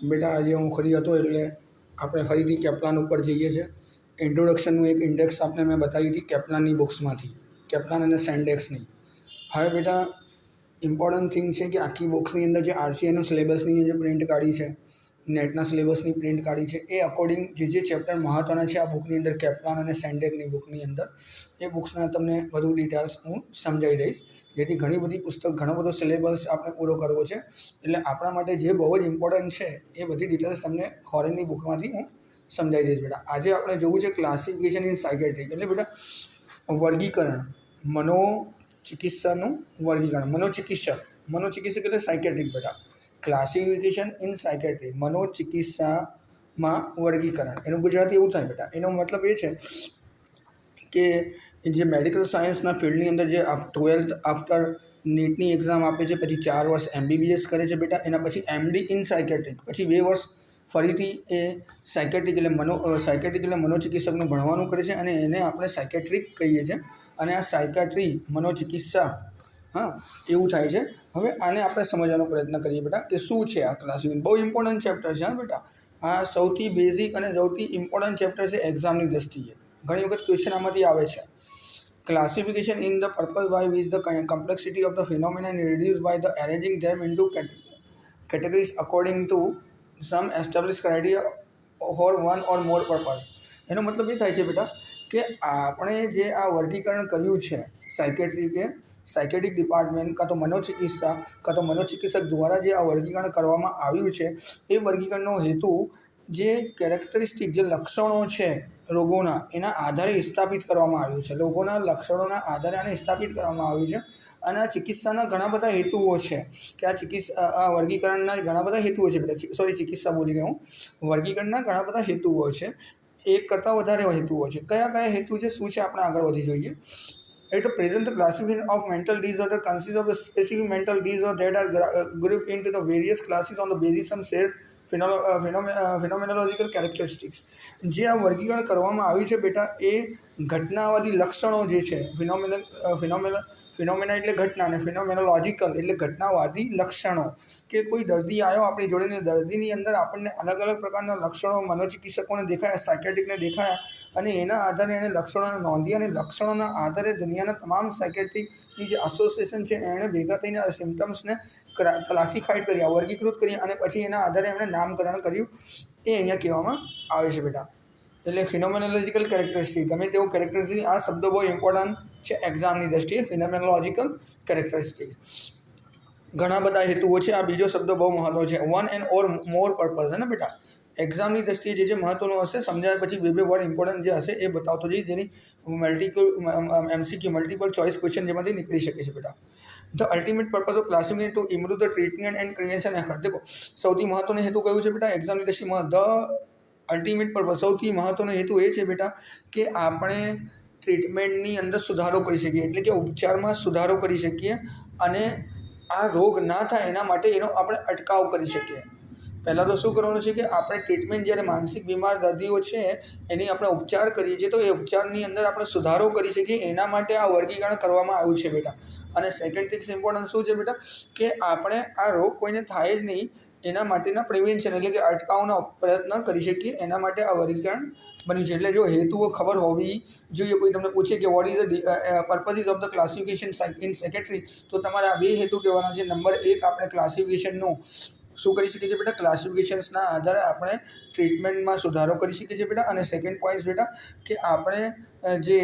બેટા આજે હું ફરી હતો એટલે આપણે ફરીથી કેપ્લાન ઉપર જઈએ છીએ. ઇન્ટ્રોડક્શનનું એક ઇન્ડેક્સ આપને મેં બતાવી હતી કેપ્લાનની બુક્સમાંથી, કેપ્લાન અને સેન્ડેક્સની. હવે બેટા ઇમ્પોર્ટન્ટ થિંગ છે કે આખી બુક્સની અંદર જે આરસીઆઈનું સિલેબસની જે પ્રિન્ટ કાઢી છે, નેટના સિલેબસની પ્રિન્ટ કાઢી છે, એ અકોર્ડિંગ જે ચેપ્ટર મહત્ત્વના છે આ બુકની અંદર, કેપ્લાન અને સેન્ડેકની બુકની અંદર, એ બુક્સના તમને વધુ ડિટેલ્સ હું સમજાવી દઈશ, જેથી ઘણી બધી પુસ્તક, ઘણો બધો સિલેબસ આપણે પૂરો કરવો છે. એટલે આપણા માટે જે બહુ જ ઇમ્પોર્ટન્ટ છે એ બધી ડિટેલ્સ તમને ફોરેનની બુકમાંથી હું સમજાવી દઈશ. બેટા આજે આપણે જોવું છે ક્લાસિફિકેશન ઇન સાયકેટ્રિક, એટલે બેટા વર્ગીકરણ, મનોચિકિત્સાનું વર્ગીકરણ. મનોચિકિત્સક એટલે સાયકેટ્રિક. બેટા ક્લાસિફિકેશન ઇન સાયકેટ્રી, મનોચિકિત્સામાં વર્ગીકરણ, એનું ગુજરાતી એવું થાય બેટા. એનો મતલબ એ છે કે જે મેડિકલ સાયન્સના ફિલ્ડની અંદર જે 12th આફ્ટર નીટની એક્ઝામ આપે છે, પછી 4 વર્ષ MBBS કરે છે બેટા, એના પછી MD ઇન સાયકેટ્રિક, પછી 2 વર્ષ ફરીથી એ સાયકેટ્રિક એટલે મનોચિકિત્સકનું ભણવાનું કરે છે, અને એને આપણે સાયકેટ્રિક કહીએ છીએ. અને આ સાયકેટ્રી, મનોચિકિત્સા, હા, એવું થાય છે. હવે આને આપણે સમજવાનો પ્રયત્ન કરીએ બેટા કે શું છે આ ક્લાસિફિકેશન. બહુ ઇમ્પોર્ટન્ટ ચેપ્ટર છે. હા બેટા, આ સૌથી બેઝિક અને સૌથી ઇમ્પોર્ટન્ટ ચેપ્ટર છે એક્ઝામની દ્રષ્ટિએ. ઘણી વખત ક્વેશ્ચન આમાંથી આવે છે. Classification in the purpose by which the complexity of the phenomena is reduced by the arranging them into categories according to some established criteria for one or more purpose. એનો મતલબ એ થાય છે બેટા કે આપણે જે આ વર્ગીકરણ કર્યું છે સાયકેટ્રિક ડિપાર્ટમેન્ટ કાં તો મનોચિકિત્સા કાં તો મનોચિકિત્સક દ્વારા જે આ વર્ગીકરણ કરવામાં આવ્યું છે, એ વર્ગીકરણનો હેતુ જે કેરેક્ટરિસ્ટિક, જે લક્ષણો છે રોગોના, એના આધારે સ્થાપિત કરવામાં આવ્યું છે. લોકોના લક્ષણોના આધારે આને સ્થાપિત કરવામાં આવ્યું છે. અને આ ચિકિત્સાના ઘણા બધા હેતુઓ છે કે આ વર્ગીકરણના ઘણા બધા હેતુઓ છે બેટા. ચિકિત્સા બોલી ગયો હું. વર્ગીકરણના ઘણા બધા હેતુઓ છે, એક કરતાં વધારે હેતુઓ છે. કયા હેતુ છે, શું છે, આપણે આગળ વધી જોઈએ. At the present, the classification of mental disorder consists of a specific mental disorder that are grouped into the various classes on the basis of some shared phenomenological characteristics. જે આ વર્ગીકરણ કરવામાં આવ્યું છે બેટા, એ ઘટનાવાદી લક્ષણો જે છે, ફિનોમેના એટલે ઘટના, અને ફિનોમેનોલોજીકલ એટલે ઘટનાવાદી લક્ષણો. કે કોઈ દર્દી આવ્યો આપણી જોડે, ને દર્દીની અંદર આપણને અલગ અલગ પ્રકારના લક્ષણો મનોચિકિત્સકોને દેખાયા, સાયકેટ્રિકને દેખાયા, અને એના આધારે એને લક્ષણોને નોંધી, અને લક્ષણોના આધારે દુનિયાના તમામ સાયકેટ્રિકની જે એસોસિએશન છે એણે ભેગા થઈને આ સિમ્ટમ્સને ક્લાસિફાઈડ કર્યા, વર્ગીકૃત કર્યા, અને પછી એના આધારે એમણે નામકરણ કર્યું. એ અહીંયા કહેવામાં આવે છે બેટા. એટલે ફિનોમેનોલોજીકલ કેરેક્ટરિસ્ટિક, ગમે તેવો કેરેક્ટરિસ્ટિક, આ શબ્દો બહુ ઇમ્પોર્ટન્ટ છે એક્ઝામની દ્રષ્ટિએ. ફિનોમેનોલોજીકલ કેરેક્ટરિસ્ટિક, ઘણા બધા હેતુઓ છે. આ બીજો શબ્દ બહુ મહત્ત્વનો છે, one and or more purpose. ને બેટા એક્ઝામની દ્રષ્ટિએ જે મહત્ત્વનું હશે, સમજાયા પછી બે વર્ડ ઇમ્પોર્ટન્ટ જે હશે એ બતાવતો જઈશ, જેની MCQ મલ્ટિપલ ચોઇસ ક્વેશ્ચન જેમાંથી નીકળી શકે છે બેટા. The ultimate purpose of classification to improve the treatment and prevention effort. દેખો સૌથી મહત્ત્વનો હેતુ કયું છે બેટા એક્ઝામની દ્રષ્ટિમાં? ધ અલ્ટિમેટ પર્પઝ, સૌથી મહત્ત્વનો હેતુ એ છે બેટા કે આપણે ટ્રીટમેન્ટની અંદર સુધારો કરી શકીએ, એટલે કે ઉપચારમાં સુધારો કરી શકીએ, અને આ રોગ ના થાય એના માટે એનો આપણે અટકાવ કરી શકીએ. પહેલાં તો શું કરવાનું છે કે આપણે ટ્રીટમેન્ટ, જ્યારે માનસિક બીમાર દર્દીઓ છે એની આપણે ઉપચાર કરીએ છીએ, તો એ ઉપચારની અંદર આપણે સુધારો કરી શકીએ, એના માટે આ વર્ગીકરણ કરવામાં આવ્યું છે બેટા. અને સેકન્ડ થિંગ ઇમ્પોર્ટન્ટ શું છે બેટા કે આપણે આ રોગ કોઈને થાય જ નહીં એના માટેના પ્રિવેન્શન, એટલે કે અટકાવનો પ્રયત્ન કરી શકીએ, એના માટે આ વર્ગીકરણ બન્યું છે. એટલે જો હેતુઓ ખબર હોવી જોઈએ. કોઈ તમને પૂછે કે what is the purposes of the classification in secretary, તો તમારે આ બે હેતુ કહેવાના છે. નંબર 1, આપણે ક્લાસિફિકેશનનું શું કરી શકીએ છીએ બેટા? ક્લાસિફિકેશન્સના આધારે આપણે ટ્રીટમેન્ટમાં સુધારો કરી શકીએ છીએ બેટા. અને સેકન્ડ પોઈન્ટ બેટા કે આપણે જે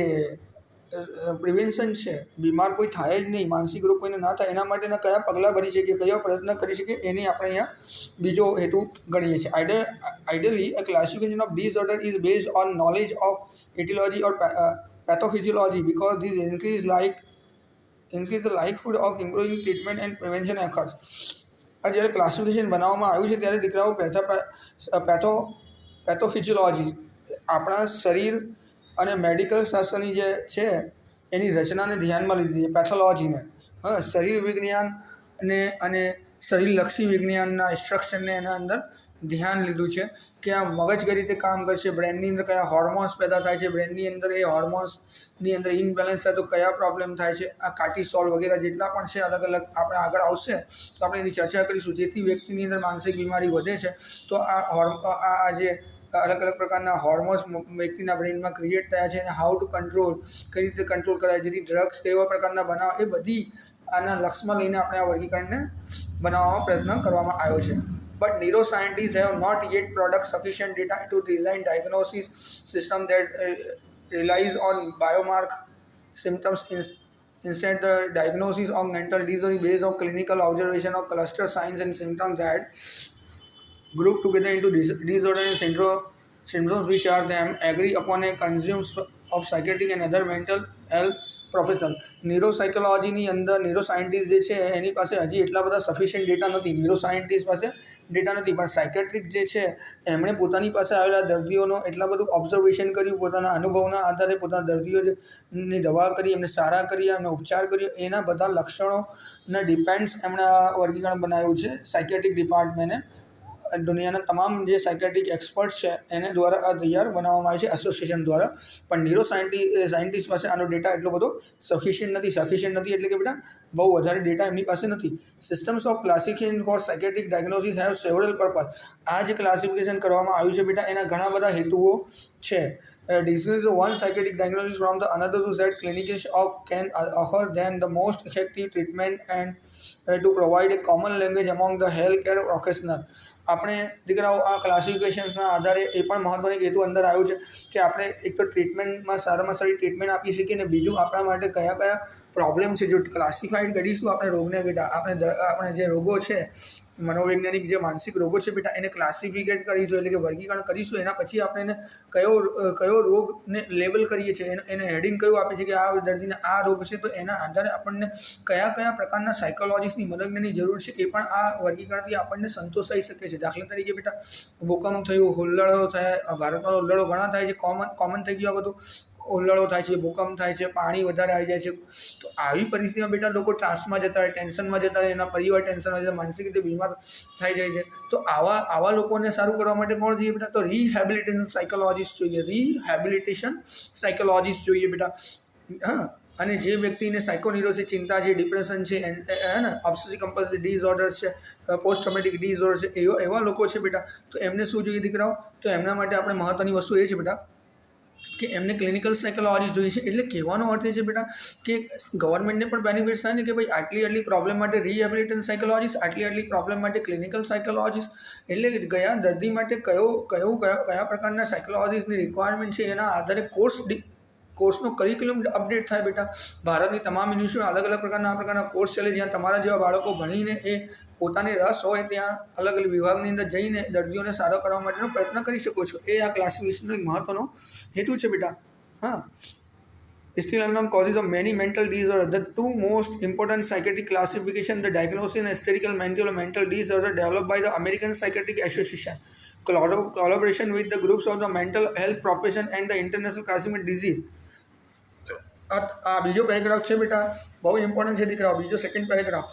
પ્રિવેન્શન છે, બીમાર કોઈ થાય જ નહીં, માનસિક રોગ કોઈને ના થાય, એના માટેના કયા પગલાં ભરી શકીએ, કયા પ્રયત્ન કરી શકીએ, એની આપણે અહીંયા બીજો હેતુ ગણીએ છીએ. Ideally a classification of disorder is based on knowledge of etiology or pathophysiology because this increase the likelihood of improving treatment and prevention efforts. આ જ્યારે ક્લાસિફિકેશન બનાવવામાં આવ્યું છે ત્યારે દીકરાઓ પેથોફિઝિયોલોજી, આપણા શરીર અને મેડિકલ શાસ્ત્રની જે છે એની રચનાને ધ્યાનમાં લીધી છે, પેથોલોજીને. હા, શરીર વિજ્ઞાન અને શરીરલક્ષી વિજ્ઞાનના સ્ટ્રક્ચરને એના અંદર ધ્યાન લીધું છે કે આ મગજ કઈ રીતે કામ કરશે, બ્રેનની અંદર કયા હોર્મોન્સ પેદા થાય છે, બ્રેનની અંદર એ હોર્મોન્સની અંદર ઇનબેલેન્સ થાય તો કયા પ્રોબ્લેમ થાય છે, આ કાર્ટિસોલ વગેરે જેટલા પણ છે અલગ અલગ આપણે આગળ આવશે તો આપણે એની ચર્ચા કરીશું. જેથી વ્યક્તિની અંદર માનસિક બીમારી વધે છે તો આ જે અલગ અલગ પ્રકારના હોર્મોન્સ વ્યક્તિના બ્રેનમાં ક્રિએટ થયા છે અને હાઉ ટુ કંટ્રોલ, કઈ રીતે કંટ્રોલ કરાય, જેથી ડ્રગ્સ કેવા પ્રકારના બનાવ, એ બધી આના લક્ષમાં લઈને આપણે આ વર્ગીકરણને બનાવવામાં પ્રયત્ન કરવામાં આવ્યો છે. But neuroscientists have not yet produced sufficient data to design diagnosis system that relies on biomarker symptoms. Instead, the diagnosis of mental disorder based on clinical observation of cluster signs and symptoms that group together into disorder and symptoms which are them agree upon a consumes of psychiatric and other mental health professor. ન્યુરોસાયકોલોજીની અંદર neuroscientist જે છે એની પાસે હજી એટલા બધા sufficient data નથી, ન્યુરોસાયન્ટિસ્ટ પાસે ડેટા નથી, પણ સાયકેટ્રિક જે છે એમણે પોતાની પાસે આવેલા દર્દીઓનો એટલા બધું ઓબ્ઝર્વેશન કર્યું, પોતાના અનુભવના આધારે પોતાના દર્દીઓની દવા કરી, એમને સારા કર્યા, એમને ઉપચાર કર્યો, એના બધા લક્ષણોના ડિપેન્ડ્સ એમણે આ વર્ગીકરણ બનાવ્યું છે સાયકેટ્રિક ડિપાર્ટમેન્ટે. દુનિયાના તમામ જે સાયકેટ્રિક એક્સપર્ટ છે એને દ્વારા આ તૈયાર બનાવવામાં આવે છે એસોસિએશન દ્વારા. પણ સાયન્ટિસ્ટ પાસે આનો ડેટા એટલો બધો સફિશિયન્ટ નથી એટલે કે બેટા બહુ વધારે ડેટા એમની પાસે નથી. Systems of classification for psychiatric diagnosis have several purpose. આ જે ક્લાસિફિકેશન કરવામાં આવ્યું છે બેટા એના ઘણા બધા હેતુઓ છે. Distinguish one psychiatric diagnosis from the another to set clinics of can offer then the most effective treatment and to provide a common language among the healthcare professional. આપણે દીકરાઓ આ ક્લાસિફિકેશન્સના આધારે એ પણ મહત્ત્વની હેતુ અંદર આવ્યું છે કે આપણે એક તો ટ્રીટમેન્ટમાં સારામાં સારી ટ્રીટમેન્ટ આપી શકીએ, ને બીજું આપણા માટે કયા કયા પ્રોબ્લેમ છે જો ક્લાસિફાઈડ કરીશું આપણે રોગને બેટા, આપણે જે રોગો છે મનોવૈજ્ઞાનિક જે માનસિક રોગો છે બેટા એને ક્લાસિફિકેટ કરીશું એટલે કે વર્ગીકરણ કરીશું. એના પછી આપણે એને કયો રોગને લેબલ કરીએ છીએ, એને હેડિંગ કયું આપે છે કે આ દર્દીને આ રોગ છે, તો એના આધારે આપણને કયા પ્રકારના સાયકોલોજીસ્ટની મદદની જરૂર છે એ પણ આ વર્ગીકરણથી આપણને સંતોષાઈ શકે છે. દાખલા તરીકે બેટા ભૂકંપ થયું, હુલ્લડો થયા, ભારતમાં હુલ્લડો ઘણા થાય છે, કોમન થઈ ગયું આ બધું. હુલ્લડો થાય છે, ભૂકંપ થાય છે, પાણી વધારે આવી જાય છે, તો આવી પરિસ્થિતિમાં બેટા લોકો ત્રાસમાં જતા રહે, ટેન્શનમાં જતા રહે, એના પરિવાર ટેન્શનમાં જાય, માનસિક રીતે બીમાર થઈ જાય છે. તો આવા લોકોને સારું કરવા માટે કોણ જોઈએ બેટા? તો રિહેબિલિટેશન સાયકોલોજીસ્ટ જોઈએ બેટા. હા, અને જે વ્યક્તિને સાયકોન્યુરોસિસ ચિંતા છે, ડિપ્રેશન છે, ને ઓબ્સેસિવ કમ્પલ્સિવ ડિસઓર્ડર છે, પોસ્ટ ટ્રોમેટિક ડિસઓર્ડર છે, એવા લોકો છે બેટા. તો એમને શું જોઈએ દીકરાઓ? તો એમના માટે આપણે મહત્ત્વની વસ્તુ એ છે બેટા કે એમને ક્લિનિકલ સાયકોલોજી જોઈએ છે. એટલે કહેવાનો અર્થ એ છે બેટા કે ગવર્મેન્ટને પણ બેનિફિટ્સ થાય ને કે ભાઈ આટલી પ્રોબ્લેમ માટે રિહેબિલિટેશન સાયકોલોજીસ્ટ, આટલી પ્રોબ્લેમ માટે ક્લિનિકલ સાયકોલોજીસ્ટ. એટલે ગયા દર્દી માટે કયા પ્રકારના સાયકોલોજીસ્ટની રિક્વાયરમેન્ટ છે એના આધારે કોર્સનો કરિક્યુલમ અપડેટ થાય બેટા. ભારતની તમામ યુનિવર્સિટીમાં અલગ પ્રકારના કોર્સ ચાલે, જ્યાં તમારા જેવા બાળકો ભણીને એ પોતાને રસ હોય ત્યાં અલગ વિભાગની અંદર જઈને દર્દીઓને સારો કરવા માટેનો પ્રયત્ન કરી શકો છો. એ આ ક્લાસિફિકેશનનો એક મહત્ત્વનો હેતુ છે બેટા. હા, still unknown causes of many mental disorders. The two most important psychiatric classification, the diagnosis and hysterical mental disorder developed by the American Psychiatric Association, collaboration with the groups of the mental health profession and the international classification disease. આ બીજો paragraph છે બેટા, બહુ important છે દીકરાઓ. બીજો second paragraph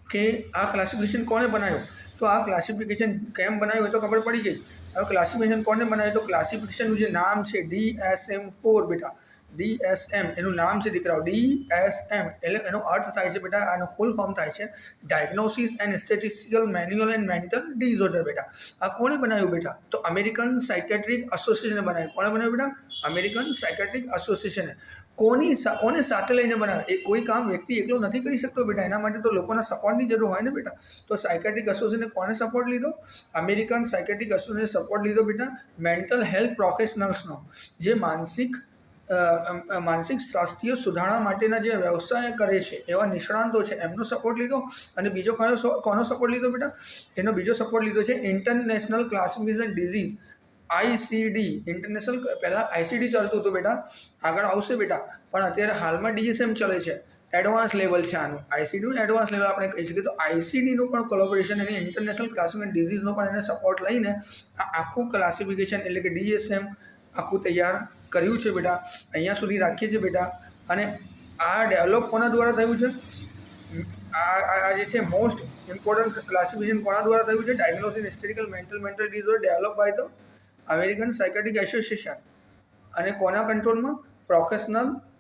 કે આ ક્લાસિફિકેશન કોને બનાવ્યું? તો આ ક્લાસિફિકેશન કેમ બનાવ્યું એ તો ખબર પડી ગઈ. હવે ક્લાસિફિકેશન કોને બનાવ્યું? તો ક્લાસિફિકેશનનું જે નામ છે DSM-4 બેટા. DSM એનું નામ છે દીકરાઓ, DSM. એટલે એનો અર્થ થાય છે બેટા, આનો ફૂલ ફોર્મ થાય છે diagnosis and statistical manual and mental disorder બેટા. આ કોણે બનાવ્યું બેટા? તો અમેરિકન સાયકેટ્રિક એસોસિએશને બનાવ્યું. કોણે બનાવ્યું બેટા? અમેરિકન સાયકેટ્રિક એસોસિએશને. કોને સાથે લઈને બનાવે? એ કોઈ કામ વ્યક્તિ એકલો નથી કરી શકતો બેટા, એના માટે તો લોકોના સપોર્ટની જરૂર હોય ને બેટા. તો સાયકેટ્રિક એસોસિએશને કોને સપોર્ટ લીધો? અમેરિકન સાયકેટ્રિક એસોસિએશને સપોર્ટ લીધો બેટા મેન્ટલ હેલ્થ પ્રોફેશનલ્સનો, જે માનસિક સ્વાસ્થ્ય સુધારણા માટેના જે વ્યવસાય કરે છે એવા નિષ્ણાંતો છે એમનો સપોર્ટ લીધો. અને બીજો કોનો સપોર્ટ લીધો બેટા? એનો બીજો સપોર્ટ લીધો છે international classification disease, ICD. International પહેલાં ICD ચાલતું હતું બેટા, આગળ આવશે બેટા, પણ અત્યારે હાલમાં DSM ચાલે છે. એડવાન્સ લેવલ છે આનું, ICDનું એડવાન્સ લેવલ આપણે કહી શકીએ. તો ICDનું પણ કોલેબોરેશન, એની ઇન્ટરનેશનલ ક્લાસિફિકેશન ડિઝીઝનો પણ એને સપોર્ટ લઈને આ આખું ક્લાસિફિકેશન એટલે કે DSM આખું તૈયાર કર્યું છે બેટા. અહીંયા સુધી રાખીએ છીએ બેટા. અને આ ડેવલપ કોના દ્વારા થયું છે? આ જે છે મોસ્ટ ઇમ્પોર્ટન્ટ ક્લાસિફિકેશન કોના દ્વારા થયું છે? Diagnosis hysterical mental disorder develop by the American psychiatric association. અને કોના કંટ્રોલમાં?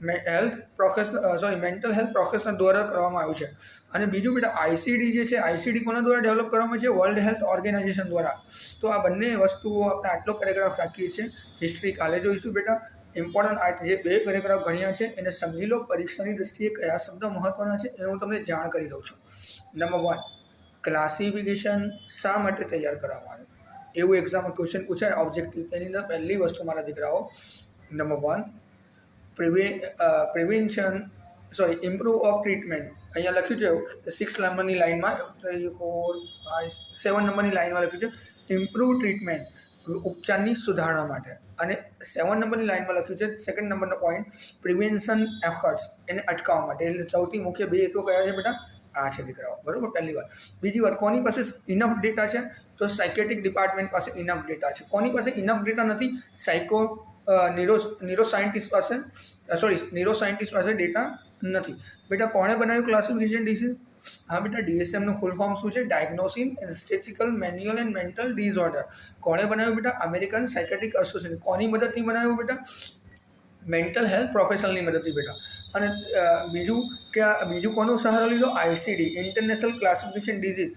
મેન્ટલ હેલ્થ પ્રોફેશનલ દ્વારા કરવામાં આવ્યું છે. અને બીજું બેટા આઈસીડી જે છે, આઈસીડી કોના દ્વારા ડેવલપ કરવામાં છે? વર્લ્ડ હેલ્થ ઓર્ગેનાઇઝેશન દ્વારા. તો આ બંને વસ્તુઓ આપણે આટલો પેરેગ્રાફ રાખીએ છીએ. હિસ્ટ્રી કાલે જોઈશું બેટા. ઇમ્પોર્ટન્ટ આ જે 2 પેરેગ્રાફ ભણ્યા છે એને સમજી લો. પરીક્ષાની દૃષ્ટિએ કયા શબ્દ મહત્વના છે એ હું તમને જાણ કરી દઉં છું. નંબર 1, ક્લાસિફિકેશન શા માટે તૈયાર કરવામાં આવ્યું? એવું એક્ઝામમાં ક્વેશ્ચન પૂછાય ઓબ્જેક્ટિવ. એની અંદર પહેલી વસ્તુ મારા દીકરાઓ, નંબર 1, ઇમ્પ્રૂવ ઓફ ટ્રીટમેન્ટ. અહીંયા લખ્યું છે 6 નંબરની લાઇનમાં, 3, 4, 5, 7 નંબરની લાઇનમાં લખ્યું છે ઇમ્પ્રૂવ ટ્રીટમેન્ટ, ઉપચારની સુધારણા માટે. અને 7 નંબરની લાઇનમાં લખ્યું છે સેકન્ડ નંબરનો પોઈન્ટ, પ્રિવેન્શન એફર્ટ્સ, એને અટકાવવા માટે. એટલે સૌથી મુખ્ય 2 હેતુઓ કયા છે બેટા? આ છે દીકરાઓ, બરાબર. પહેલી વાત. બીજી વાત, કોની પાસે ઇનફ ડેટા છે? તો સાયકેટ્રિક ડિપાર્ટમેન્ટ પાસે ઇનફ ડેટા છે. કોની પાસે ઇનફ ડેટા નથી? ન્યુરોસાયન્ટિસ્ટ પાસે ડેટા નથી. બેટા કોણે બનાવ્યું ક્લાસિફિકેશન ડિસીઝ? હા બેટા, DSMનું ફૂલ ફોર્મ શું છે? Diagnosis statistical manual and mental disorder. કોણે બનાવ્યું બેટા? American psychiatric association. કોની મદદથી બનાવ્યું બેટા? મેન્ટલ હેલ્થ પ્રોફેશનલની મદદથી બેટા. અને બીજું કોનો સહારો લીધો? ICD, international classification disease.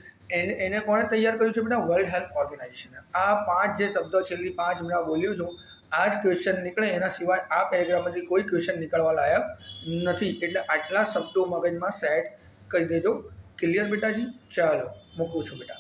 એને કોણે તૈયાર કર્યું છે બેટા? World health organisation. આ 5 જે શબ્દો છેલ્લી 5 હમણાં બોલ્યું છું, આ જ ક્વેશ્ચન નીકળે. એના સિવાય આ પેરેગ્રાફમાંથી કોઈ ક્વેશ્ચન નીકળવા લાયક નથી. એટલે આટલા શબ્દો મગજમાં સેટ કરી દેજો. ક્લિયર બેટાજી? ચાલો મૂકું છું બેટા.